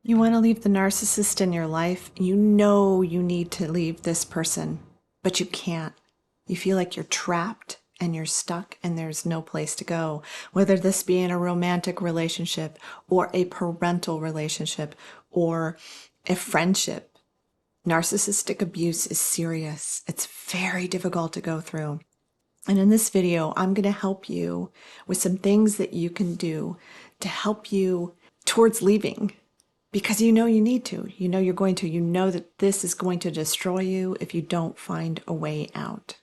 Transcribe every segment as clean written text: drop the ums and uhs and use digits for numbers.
You want to leave the narcissist in your life. You know you need to leave this person, but you can't. You feel like you're trapped and you're stuck and there's no place to go. Whether this be in a romantic relationship or a parental relationship or a friendship. Narcissistic abuse is serious. It's very difficult to go through. And in this video, I'm going to help you with some things that you can do to help you towards leaving. Because you know you need to. You know you're going to. You know that this is going to destroy you if you don't find a way out.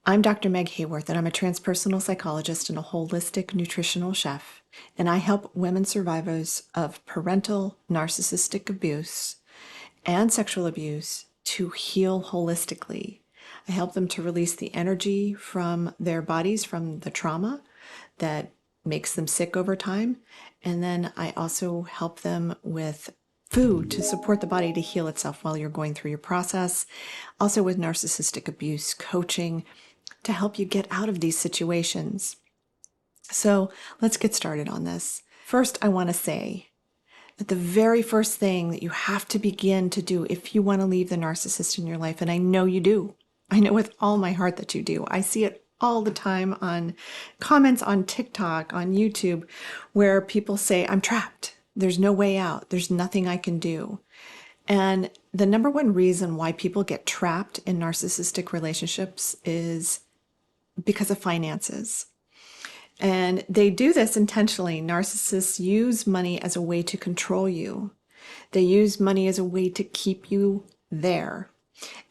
I'm Dr. Meg Haworth, and I'm a transpersonal psychologist and a holistic nutritional chef. And I help women survivors of parental narcissistic abuse and sexual abuse to heal holistically. I help them to release the energy from their bodies, from the trauma that makes them sick over time. And then I also help them with food to support the body to heal itself while you're going through your process. Also with narcissistic abuse coaching to help you get out of these situations. So let's get started on this. First, I want to say that the very first thing that you have to begin to do if you want to leave the narcissist in your life, and I know you do, I know with all my heart that you do. I see it all the time on comments on TikTok, on YouTube, where people say, I'm trapped. There's no way out. There's nothing I can do. And the number one reason why people get trapped in narcissistic relationships is because of finances. And they do this intentionally. Narcissists use money as a way to control you. They use money as a way to keep you there.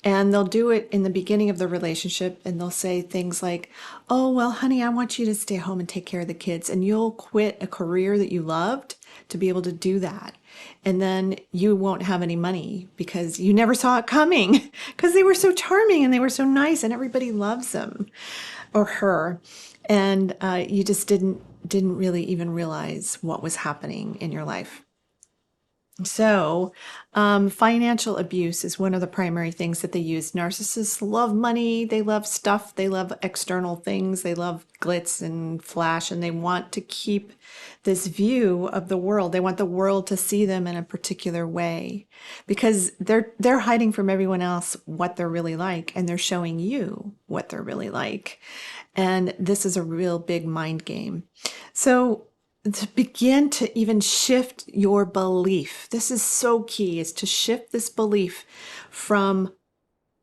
And they'll do it in the beginning of the relationship, and they'll say things like, oh, well, honey, I want you to stay home and take care of the kids. And you'll quit a career that you loved to be able to do that. And then you won't have any money because you never saw it coming because they were so charming and they were so nice and everybody loves them or her. And you just didn't really even realize what was happening in your life. So financial abuse is one of the primary things that they use. Narcissists love money, they love stuff, they love external things, they love glitz and flash, and they want to keep this view of the world. They want the world to see them in a particular way because they're hiding from everyone else what they're really like, and they're showing you what they're really like. And this is a real big mind game. So to begin to even shift your belief, this is so key, is to shift this belief from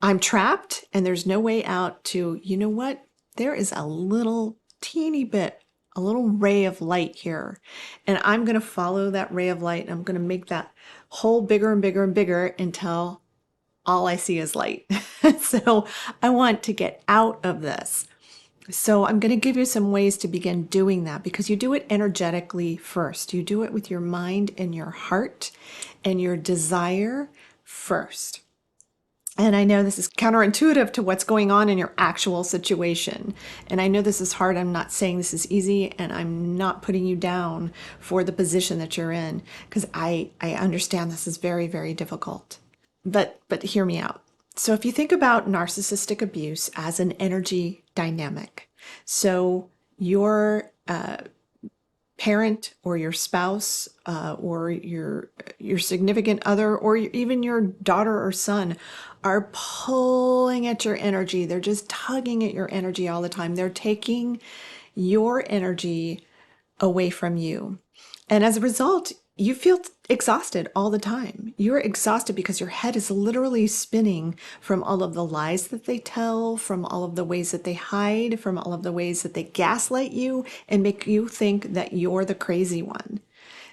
I'm trapped and there's no way out to, you know what, there is a little teeny bit, a little ray of light here. And I'm going to follow that ray of light. And I'm going to make that hole bigger and bigger and bigger until all I see is light. So I want to get out of this. So I'm going to give you some ways to begin doing that because you do it energetically first. You do it with your mind and your heart and your desire first. And I know this is counterintuitive to what's going on in your actual situation. And I know this is hard. I'm not saying this is easy, and I'm not putting you down for the position that you're in because I understand this is very, very difficult. But hear me out. So if you think about narcissistic abuse as an energy dynamic, so your parent or your spouse or your significant other or even your daughter or son are pulling at your energy. They're just tugging at your energy all the time. They're taking your energy away from you. And as a result, you feel exhausted all the time. You're exhausted because your head is literally spinning from all of the lies that they tell, from all of the ways that they hide, from all of the ways that they gaslight you and make you think that you're the crazy one.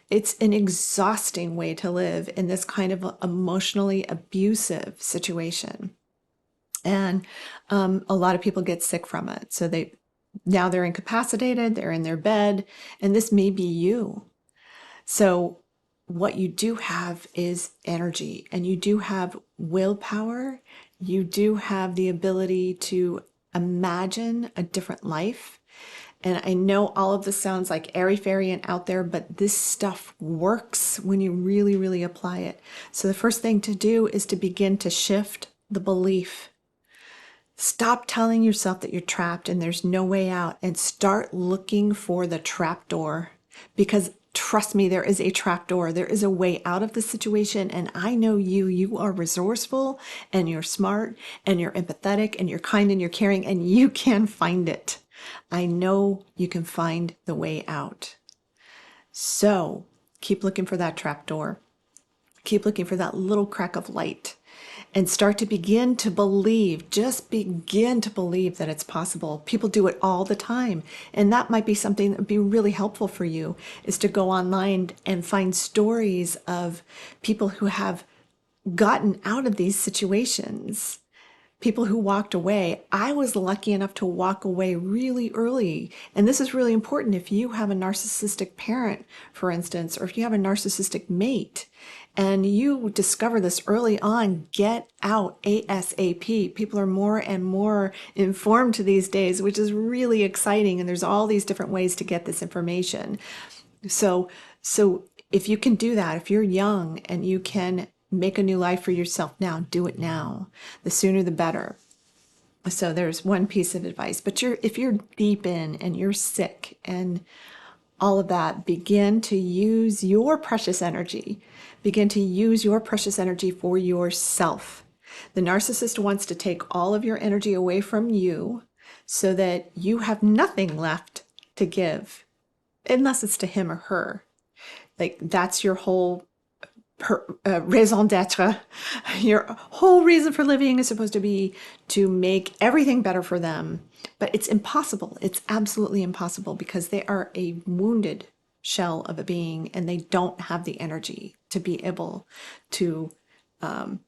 It's an exhausting way to live in this kind of emotionally abusive situation. And a lot of people get sick from it. So now they're incapacitated, they're in their bed, and this may be you. So what you do have is energy, and you do have willpower. You do have the ability to imagine a different life. And I know all of this sounds like airy-fairy and out there, but this stuff works when you really, really apply it. So the first thing to do is to begin to shift the belief. Stop telling yourself that you're trapped and there's no way out, and start looking for the trap door. Because trust me, there is a trap door. There is a way out of the situation. And I know you are resourceful and you're smart and you're empathetic and you're kind and you're caring, and you can find it. I know you can find the way out. So keep looking for that trap door. Keep looking for that little crack of light, and start to begin to believe, just begin to believe that it's possible. People do it all the time. And that might be something that would be really helpful for you, is to go online and find stories of people who have gotten out of these situations. People who walked away. I was lucky enough to walk away really early. And this is really important if you have a narcissistic parent, for instance, or if you have a narcissistic mate, and you discover this early on, get out ASAP. People are more and more informed these days, which is really exciting. And there's all these different ways to get this information. So if you can do that, if you're young and you can make a new life for yourself now, do it now. The sooner the better. So there's one piece of advice. But if you're deep in and you're sick and all of that, begin to use your precious energy. Begin to use your precious energy for yourself. The narcissist wants to take all of your energy away from you so that you have nothing left to give, unless it's to him or her. Like, that's your whole raison d'etre. Your whole reason for living is supposed to be to make everything better for them. But it's impossible. It's absolutely impossible, because they are a wounded shell of a being, and they don't have the energy to be able to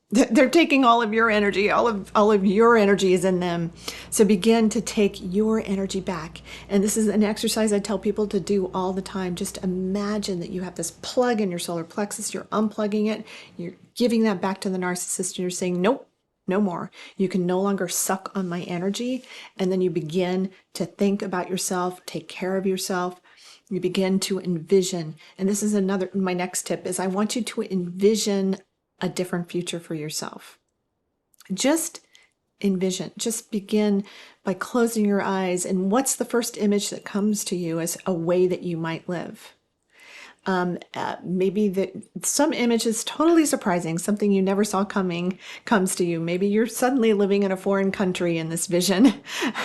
they're taking all of your energy. All of your energy is in them. So begin to take your energy back. And this is an exercise I tell people to do all the time. Just imagine that you have this plug in your solar plexus. You're unplugging it. You're giving that back to the narcissist, and you're saying, nope, no more. You can no longer suck on my energy. And then you begin to think about yourself, take care of yourself. You begin to envision. And this is my next tip is I want you to envision a different future for yourself. Just envision. Just begin by closing your eyes. And what's the first image that comes to you as a way that you might live? Maybe some image is totally surprising, something you never saw coming comes to you. Maybe you're suddenly living in a foreign country in this vision,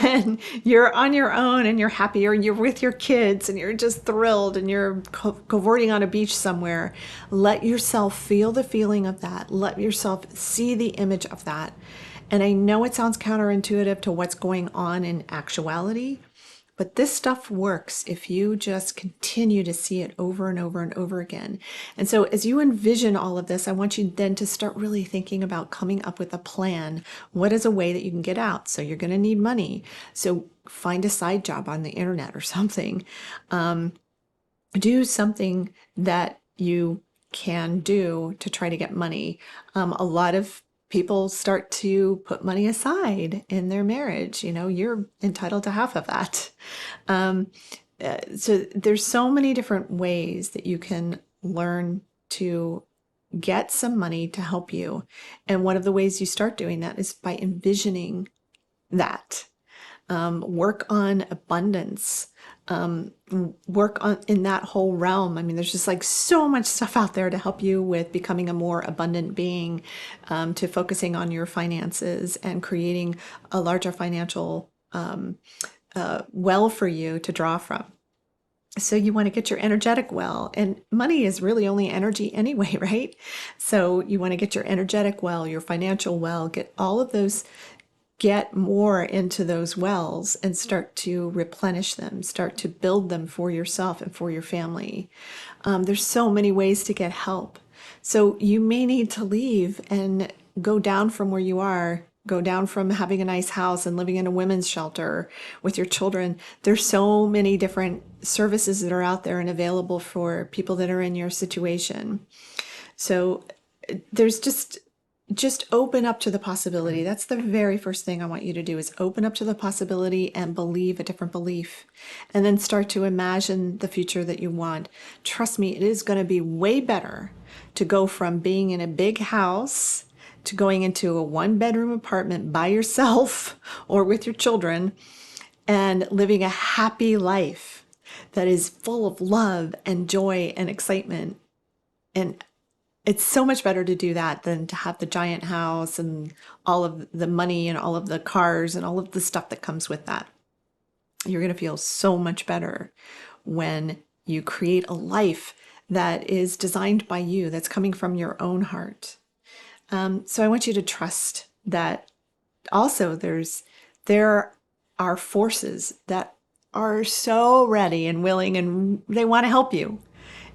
and you're on your own and you're happy, or you're with your kids and you're just thrilled and you're cavorting on a beach somewhere. Let yourself feel the feeling of that. Let yourself see the image of that. And I know it sounds counterintuitive to what's going on in actuality, but this stuff works if you just continue to see it over and over and over again. And so as you envision all of this, I want you then to start really thinking about coming up with a plan. What is a way that you can get out? So you're going to need money. So find a side job on the internet or something. Do something that you can do to try to get money. A lot of people start to put money aside in their marriage. You're entitled to half of that. So there's so many different ways that you can learn to get some money to help you. And one of the ways you start doing that is by envisioning that. Work on abundance. Work on in that whole realm. I mean, there's just like so much stuff out there to help you with becoming a more abundant being, to focusing on your finances and creating a larger financial well for you to draw from. So you want to get your energetic well, and money is really only energy anyway, right? So you want to get your energetic well, your financial well, get all of those. Get more into those wells and start to replenish them, start to build them for yourself and for your family. There's so many ways to get help. So you may need to leave and go down from where you are, go down from having a nice house and living in a women's shelter with your children. There's so many different services that are out there and available for people that are in your situation. So there's just just open up to the possibility. That's the very first thing I want you to do, is open up to the possibility and believe a different belief. And then start to imagine the future that you want. Trust me, it is going to be way better to go from being in a big house to going into a 1-bedroom apartment by yourself or with your children and living a happy life that is full of love and joy and excitement. And it's so much better to do that than to have the giant house and all of the money and all of the cars and all of the stuff that comes with that. You're going to feel so much better when you create a life that is designed by you, that's coming from your own heart. So I want you to trust that also there are forces that are so ready and willing, and they want to help you.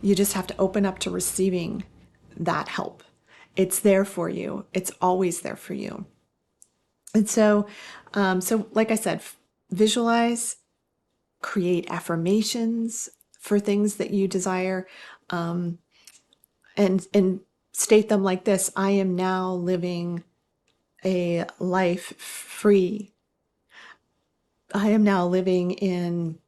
You just have to open up to receiving that help. It's there for you. It's always there for you. And so like I said, visualize, create affirmations for things that you desire, and state them like this: I am now living a life free. I am now living in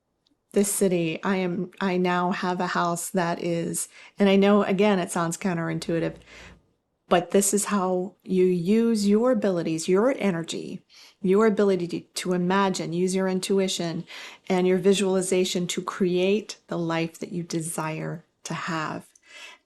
this city. I now have a house that is, and I know again it sounds counterintuitive, but this is how you use your abilities, your energy, your ability to imagine, use your intuition and your visualization to create the life that you desire to have.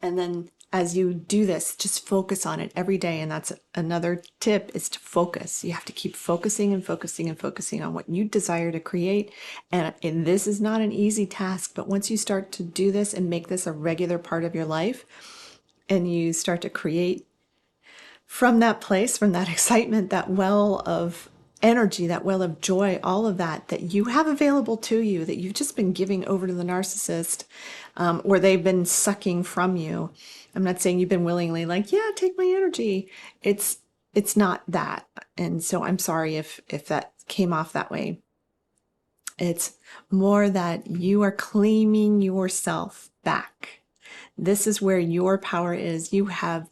And then as you do this, just focus on it every day. And that's another tip, is to focus. You have to keep focusing and focusing and focusing on what you desire to create. And this is not an easy task, but once you start to do this and make this a regular part of your life, and you start to create from that place, from that excitement, that well of energy, that well of joy, all of that you have available to you, that you've just been giving over to the narcissist, or they've been sucking from you. I'm not saying you've been willingly like, yeah, take my energy. It's not that. And so I'm sorry if that came off that way. It's more that you are claiming yourself back. This is where your power is. You have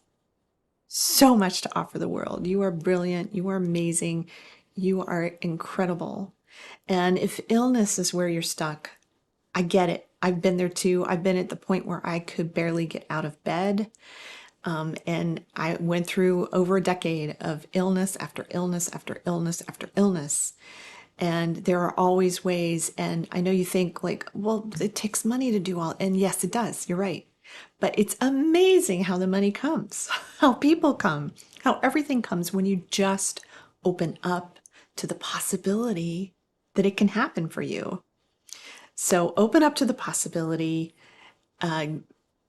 so much to offer the world. You are brilliant. You are amazing. You are incredible. And if illness is where you're stuck, I get it. I've been there too. I've been at the point where I could barely get out of bed. And I went through over a decade of illness after illness after illness after illness. And there are always ways. And I know you think like, well, it takes money to do all. And yes, it does. You're right. But it's amazing how the money comes, how people come, how everything comes when you just open up to the possibility that it can happen for you. So open up to the possibility,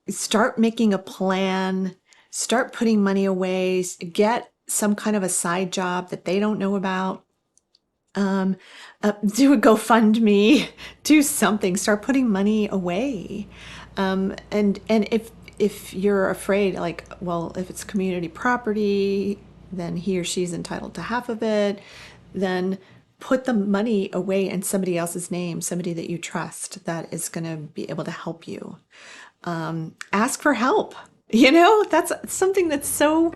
start making a plan, start putting money away, get some kind of a side job that they don't know about. Do a GoFundMe, do something, start putting money away. And if you're afraid, like, well, if it's community property, then he or she's entitled to half of it, then put the money away in somebody else's name, somebody that you trust that is going to be able to help you. Ask for help. That's something that's so,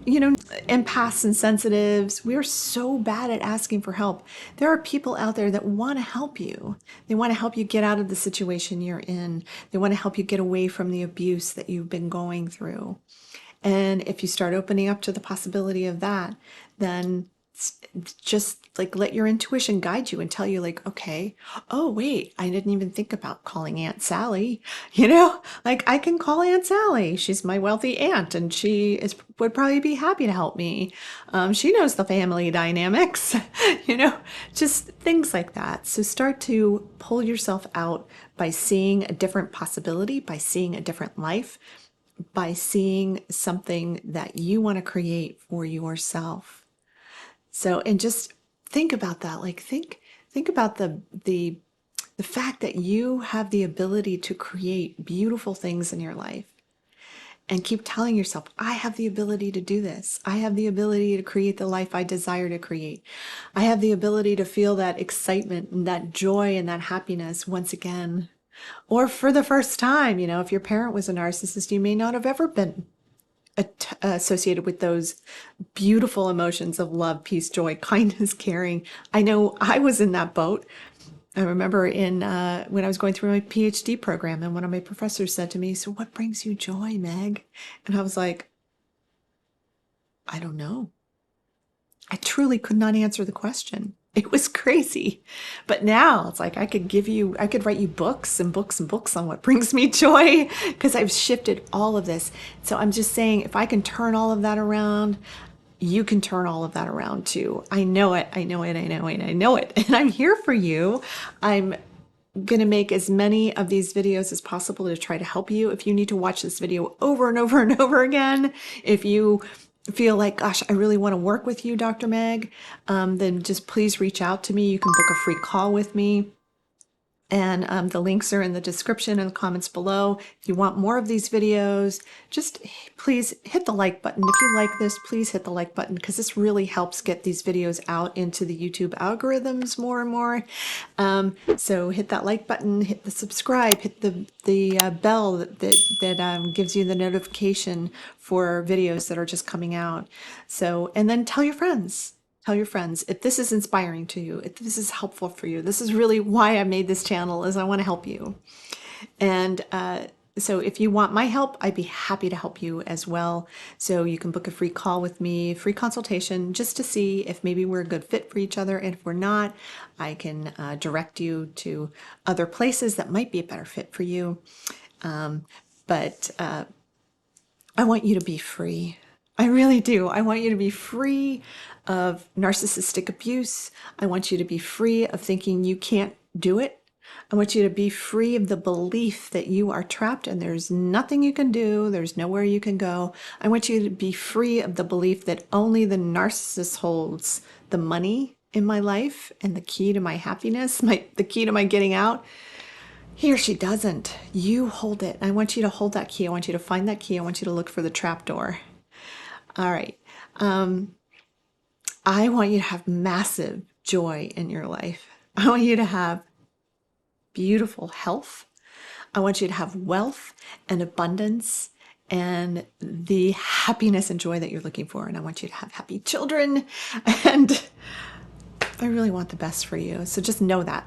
empaths and sensitives, we're so bad at asking for help. There are people out there that want to help you. They want to help you get out of the situation you're in. They want to help you get away from the abuse that you've been going through. And if you start opening up to the possibility of that, then just like let your intuition guide you and tell you like, okay, oh wait, I didn't even think about calling Aunt Sally. Like I can call Aunt Sally. She's my wealthy aunt and would probably be happy to help me. She knows the family dynamics, just things like that. So start to pull yourself out by seeing a different possibility, by seeing a different life, by seeing something that you want to create for yourself. So, and just think about that. Like think about the fact that you have the ability to create beautiful things in your life, and keep telling yourself, I have the ability to do this. I have the ability to create the life I desire to create. I have the ability to feel that excitement and that joy and that happiness once again, or for the first time. If your parent was a narcissist, you may not have ever been associated with those beautiful emotions of love, peace, joy, kindness, caring. I know I was in that boat. I remember when I was going through my PhD program, and one of my professors said to me, "So what brings you joy, Meg?" And I was like, "I don't know." I truly could not answer the question. It was crazy. But now it's like I could write you books and books and books on what brings me joy because I've shifted all of this. So I'm just saying, if I can turn all of that around, you can turn all of that around too. I know it. I know it. I know it. I know it. And I'm here for you. I'm going to make as many of these videos as possible to try to help you. If you need to watch this video over and over and over again, if you feel like, gosh, I really want to work with you, Dr. Meg, then just please reach out to me. You can book a free call with me. And the links are in the description and the comments below. If you want more of these videos, just please hit the like button. If you like this, please hit the like button because this really helps get these videos out into the YouTube algorithms more and more. So hit that like button, hit the subscribe, hit the bell that gives you the notification for videos that are just coming out. So, and then tell your friends. Tell your friends if this is inspiring to you, if this is helpful for you. This is really why I made this channel, is I want to help you. And so if you want my help, I'd be happy to help you as well. So you can book a free call with me, free consultation, just to see if maybe we're a good fit for each other. And if we're not, I can direct you to other places that might be a better fit for you. But I want you to be free. I really do. I want you to be free of narcissistic abuse. I want you to be free of thinking you can't do it. I want you to be free of the belief that you are trapped and there's nothing you can do. There's nowhere you can go. I want you to be free of the belief that only the narcissist holds the money in my life and the key to my happiness, the key to my getting out. He or she doesn't. You hold it. I want you to hold that key. I want you to find that key. I want you to look for the trap door. All right. I want you to have massive joy in your life. I want you to have beautiful health. I want you to have wealth and abundance and the happiness and joy that you're looking for. And I want you to have happy children. And I really want the best for you. So just know that.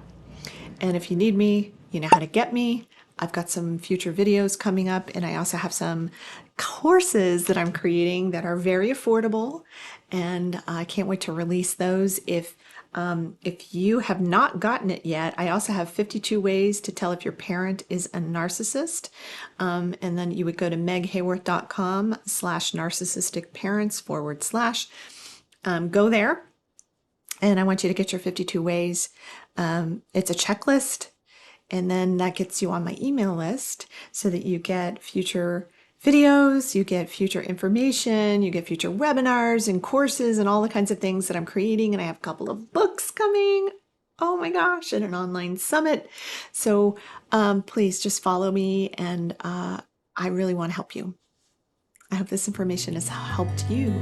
And if you need me, you know how to get me. I've got some future videos coming up, and I also have some courses that I'm creating that are very affordable, and I can't wait to release those. If you have not gotten it yet, I also have 52 ways to tell if your parent is a narcissist, and then you would go to meghaworth.com/narcissisticparents/. Go there, and I want you to get your 52 ways. It's a checklist. And then that gets you on my email list so that you get future videos, you get future information, you get future webinars and courses and all the kinds of things that I'm creating. And I have a couple of books coming. Oh my gosh, and an online summit. So please just follow me, and I really want to help you. I hope this information has helped you